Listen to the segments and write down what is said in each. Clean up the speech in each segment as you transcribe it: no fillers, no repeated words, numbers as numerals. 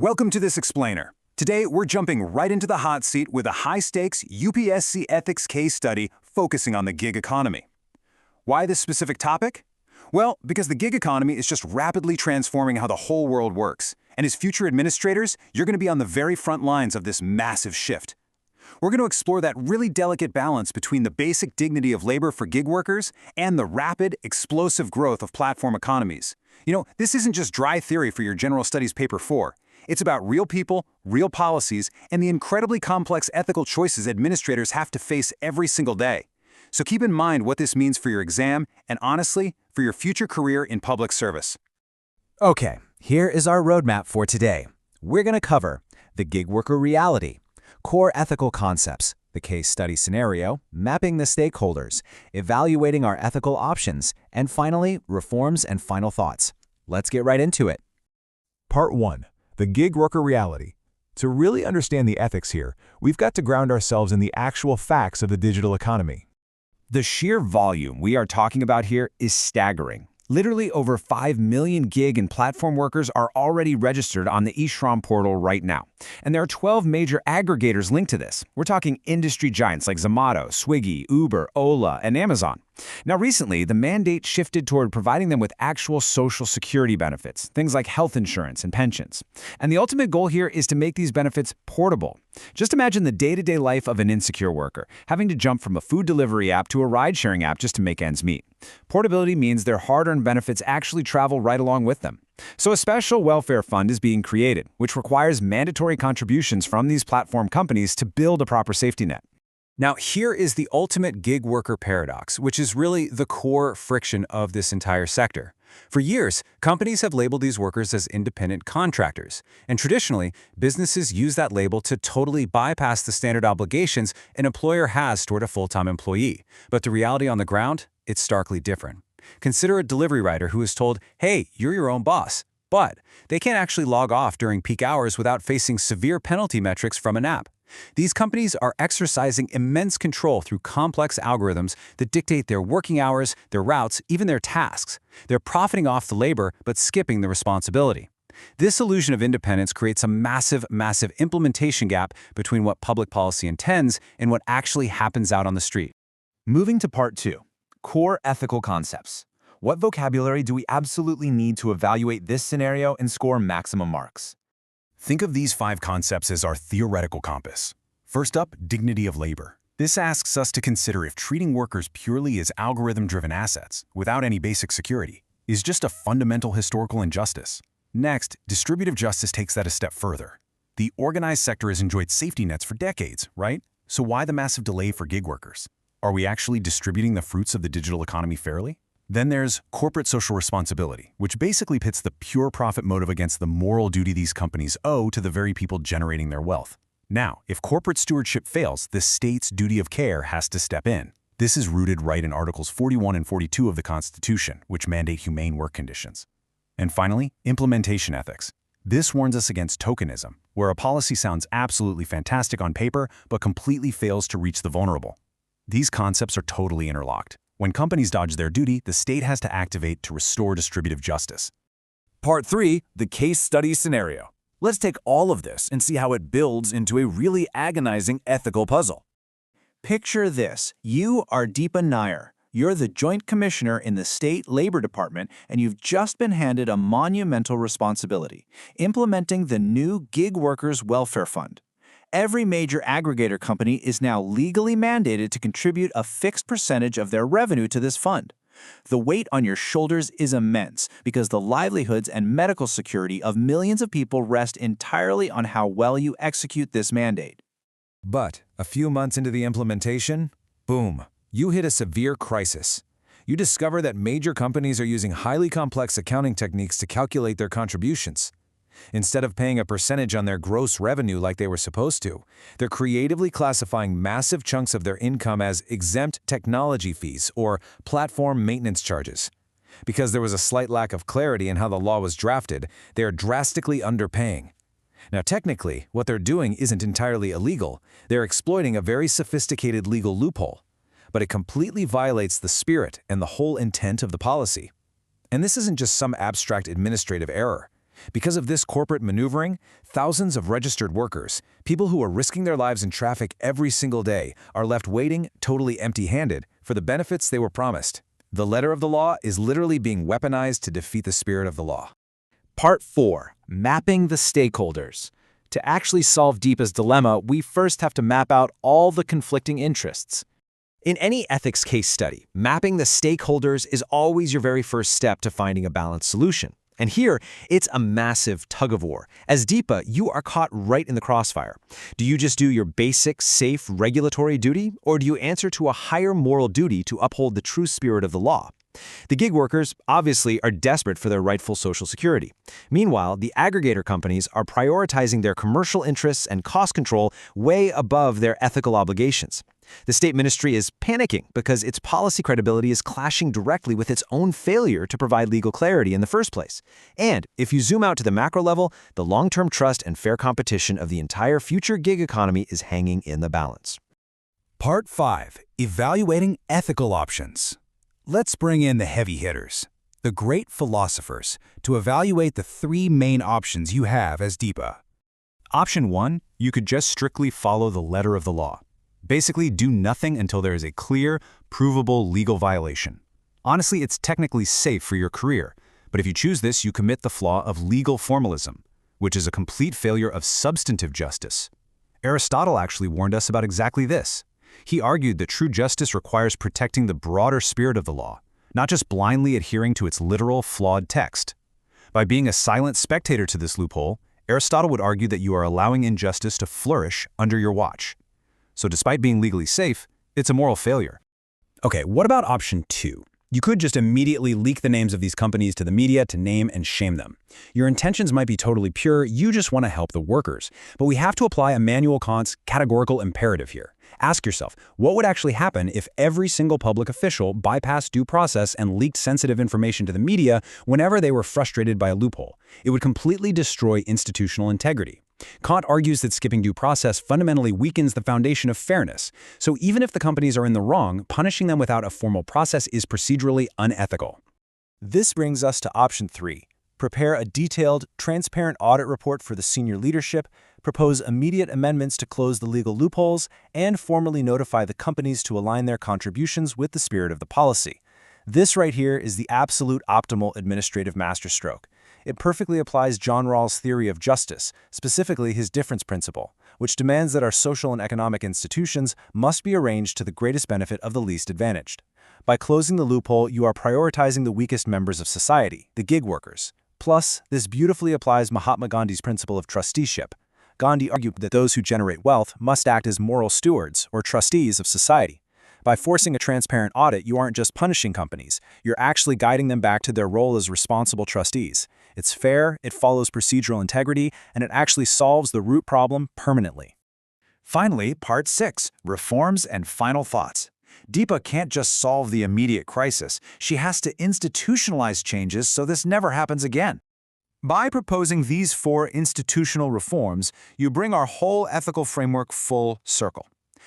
Welcome to this explainer. Today, we're jumping right into the hot seat with a high-stakes UPSC Ethics case study focusing on the gig economy. Why this specific topic? Well, because the gig economy is just rapidly transforming how the whole world works. And as future administrators, you're going to be on the very front lines of this massive shift. We're going to explore that really delicate balance between the basic dignity of labor for gig workers and the rapid, explosive growth of platform economies. This isn't just dry theory for your General Studies Paper 4. It's about real people, real policies, and the incredibly complex ethical choices administrators have to face every single day. So keep in mind what this means for your exam and, honestly, for your future career in public service. Okay, here is our roadmap for today. We're going to cover the gig worker reality, core ethical concepts, the case study scenario, mapping the stakeholders, evaluating our ethical options, and finally, reforms and final thoughts. Let's get right into it. Part 1. The gig worker reality. To really understand the ethics here, we've got to ground ourselves in the actual facts of the digital economy. The sheer volume we are talking about here is staggering. Literally over 5 million gig and platform workers are already registered on the eShram portal right now. And there are 12 major aggregators linked to this. We're talking industry giants like Zomato, Swiggy, Uber, Ola, and Amazon. Now recently, the mandate shifted toward providing them with actual social security benefits, things like health insurance and pensions. And the ultimate goal here is to make these benefits portable. Just imagine the day-to-day life of an insecure worker, having to jump from a food delivery app to a ride-sharing app just to make ends meet. Portability means their hard-earned benefits actually travel right along with them. So a special welfare fund is being created, which requires mandatory contributions from these platform companies to build a proper safety net. Now, here is the ultimate gig worker paradox, which is really the core friction of this entire sector. For years, companies have labeled these workers as independent contractors, and traditionally, businesses use that label to totally bypass the standard obligations an employer has toward a full-time employee. But the reality on the ground, it's starkly different. Consider a delivery rider who is told, hey, you're your own boss, but they can't actually log off during peak hours without facing severe penalty metrics from an app. These companies are exercising immense control through complex algorithms that dictate their working hours, their routes, even their tasks. They're profiting off the labor but skipping the responsibility. This illusion of independence creates a massive implementation gap between what public policy intends and what actually happens out on the street. Moving to Part 2. Core ethical concepts. What vocabulary do we absolutely need to evaluate this scenario and score maximum marks? Think of these 5 concepts as our theoretical compass. First up, dignity of labor. This asks us to consider if treating workers purely as algorithm-driven assets, without any basic security, is just a fundamental historical injustice. Next, distributive justice takes that a step further. The organized sector has enjoyed safety nets for decades, right? So why the massive delay for gig workers? Are we actually distributing the fruits of the digital economy fairly? Then there's corporate social responsibility, which basically pits the pure profit motive against the moral duty these companies owe to the very people generating their wealth. Now, if corporate stewardship fails, the state's duty of care has to step in. This is rooted right in Articles 41 and 42 of the Constitution, which mandate humane work conditions. And finally, implementation ethics. This warns us against tokenism, where a policy sounds absolutely fantastic on paper but completely fails to reach the vulnerable. These concepts are totally interlocked. When companies dodge their duty, the state has to activate to restore distributive justice. Part 3. The case study scenario. Let's take all of this and see how it builds into a really agonizing ethical puzzle. Picture this. You are Deepa Nair. You're the Joint Commissioner in the State Labor Department, and you've just been handed a monumental responsibility, implementing the new Gig Workers Welfare Fund. Every major aggregator company is now legally mandated to contribute a fixed percentage of their revenue to this fund. The weight on your shoulders is immense because the livelihoods and medical security of millions of people rest entirely on how well you execute this mandate. But a few months into the implementation, boom, you hit a severe crisis. You discover that major companies are using highly complex accounting techniques to calculate their contributions. Instead of paying a percentage on their gross revenue like they were supposed to, they're creatively classifying massive chunks of their income as exempt technology fees or platform maintenance charges. Because there was a slight lack of clarity in how the law was drafted, they are drastically underpaying. Now, technically, what they're doing isn't entirely illegal. They're exploiting a very sophisticated legal loophole. But it completely violates the spirit and the whole intent of the policy. And this isn't just some abstract administrative error. Because of this corporate maneuvering, thousands of registered workers, people who are risking their lives in traffic every single day, are left waiting, totally empty-handed, for the benefits they were promised. The letter of the law is literally being weaponized to defeat the spirit of the law. Part 4. Mapping the stakeholders. To actually solve DIPA's dilemma, we first have to map out all the conflicting interests. In any ethics case study, mapping the stakeholders is always your very first step to finding a balanced solution. And here, it's a massive tug-of-war. As DIPA, you are caught right in the crossfire. Do you just do your basic, safe, regulatory duty, or do you answer to a higher moral duty to uphold the true spirit of the law? The gig workers, obviously, are desperate for their rightful social security. Meanwhile, the aggregator companies are prioritizing their commercial interests and cost control way above their ethical obligations. The state ministry is panicking because its policy credibility is clashing directly with its own failure to provide legal clarity in the first place. And if you zoom out to the macro level, the long-term trust and fair competition of the entire future gig economy is hanging in the balance. Part 5. Evaluating ethical options. Let's bring in the heavy hitters, the great philosophers, to evaluate the 3 main options you have as DIPA. Option 1, you could just strictly follow the letter of the law. Basically, do nothing until there is a clear, provable legal violation. Honestly, it's technically safe for your career, but if you choose this, you commit the flaw of legal formalism, which is a complete failure of substantive justice. Aristotle actually warned us about exactly this. He argued that true justice requires protecting the broader spirit of the law, not just blindly adhering to its literal, flawed text. By being a silent spectator to this loophole, Aristotle would argue that you are allowing injustice to flourish under your watch. So despite being legally safe, it's a moral failure. Okay, what about option 2? You could just immediately leak the names of these companies to the media to name and shame them. Your intentions might be totally pure, you just want to help the workers. But we have to apply Immanuel Kant's categorical imperative here. Ask yourself, what would actually happen if every single public official bypassed due process and leaked sensitive information to the media whenever they were frustrated by a loophole? It would completely destroy institutional integrity. Kant argues that skipping due process fundamentally weakens the foundation of fairness. So even if the companies are in the wrong, punishing them without a formal process is procedurally unethical. This brings us to option 3. Prepare a detailed, transparent audit report for the senior leadership, propose immediate amendments to close the legal loopholes, and formally notify the companies to align their contributions with the spirit of the policy. This right here is the absolute optimal administrative masterstroke. It perfectly applies John Rawls' theory of justice, specifically his difference principle, which demands that our social and economic institutions must be arranged to the greatest benefit of the least advantaged. By closing the loophole, you are prioritizing the weakest members of society, the gig workers. Plus, this beautifully applies Mahatma Gandhi's principle of trusteeship. Gandhi argued that those who generate wealth must act as moral stewards or trustees of society. By forcing a transparent audit, you aren't just punishing companies, you're actually guiding them back to their role as responsible trustees. It's fair, it follows procedural integrity, and it actually solves the root problem permanently. Finally, Part 6, Reforms and Final Thoughts. DIPA can't just solve the immediate crisis, she has to institutionalize changes so this never happens again. By proposing these 4 institutional reforms, you bring our whole ethical framework full circle.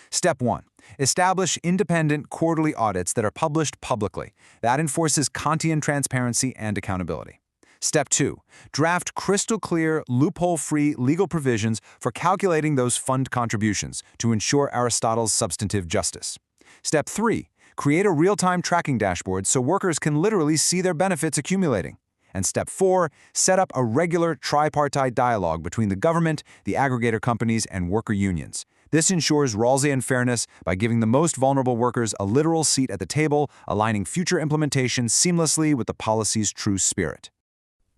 Step 1. Establish independent quarterly audits that are published publicly. That enforces Kantian transparency and accountability. Step 2. Draft crystal-clear, loophole-free legal provisions for calculating those fund contributions to ensure Aristotle's substantive justice. Step 3. Create a real-time tracking dashboard so workers can literally see their benefits accumulating. And Step 4. Set up a regular tripartite dialogue between the government, the aggregator companies, and worker unions. This ensures Rawlsian fairness by giving the most vulnerable workers a literal seat at the table, aligning future implementation seamlessly with the policy's true spirit.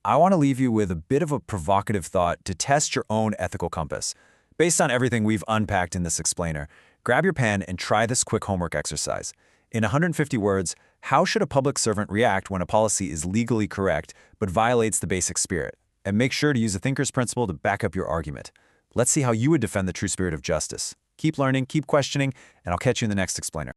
I want to leave you with a bit of a provocative thought to test your own ethical compass. Based on everything we've unpacked in this explainer, grab your pen and try this quick homework exercise. In 150 words, how should a public servant react when a policy is legally correct but violates the basic spirit? And make sure to use the thinker's principle to back up your argument. Let's see how you would defend the true spirit of justice. Keep learning, keep questioning, and I'll catch you in the next explainer.